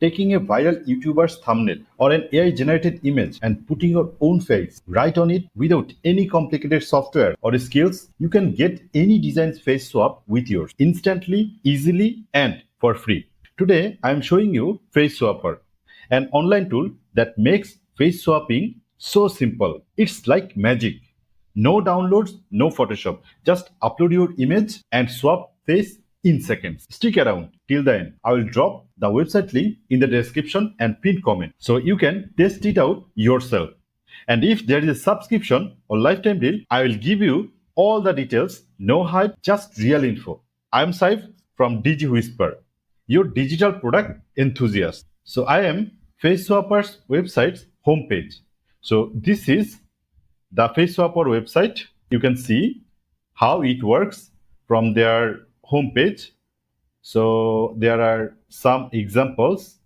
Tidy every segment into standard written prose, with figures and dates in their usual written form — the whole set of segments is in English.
taking a viral YouTuber's thumbnail or an AI generated image and putting your own face right on it without any complicated software or skills, you can get any design's face swap with yours instantly, easily, and for free. Today, I am showing you Face Swapper, an online tool that makes face swapping so simple. It's like magic. No downloads, no Photoshop. Just upload your image and swap face in seconds. Stick around till the end. I will drop the website link in the description and pinned comment so you can test it out yourself. And if there is a subscription or lifetime deal, I will give you all the details. No hype, just real info. I'm Saif from Digi Whisper, your digital product enthusiast. So I am FaceSwapper's website's homepage. So this is the FaceSwapper website. You can see how it works from their homepage. So there are some examples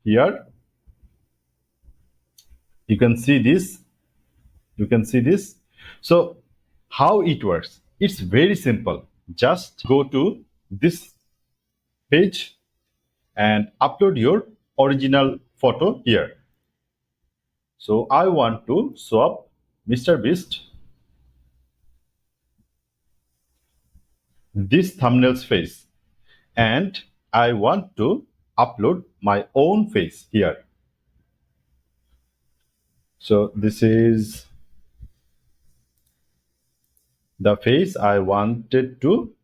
here. You can see this. So how it works? It's very simple. Just go to this page and upload your original photo here. So I want to swap Mr. Beast this thumbnail's face, and I want to upload my own face here. So this is the face I wanted to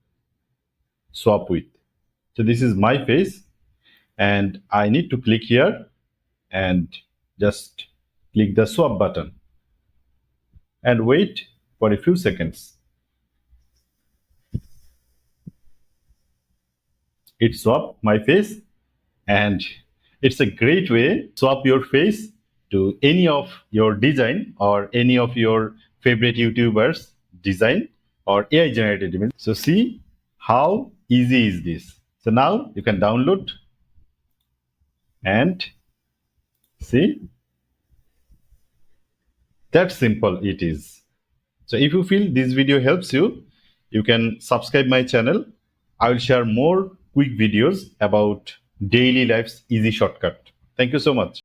swap with. So this is my face, and I need to click here and just click the swap button and wait for a few seconds. It swapped my face, and it's a great way to swap your face to any of your design or any of your favorite YouTubers design or AI generated image. So see how easy is this. So now you can download and see that simple it is. So if you feel this video helps you, you can subscribe my channel. I will share more quick videos about daily life's easy shortcut. Thank you so much.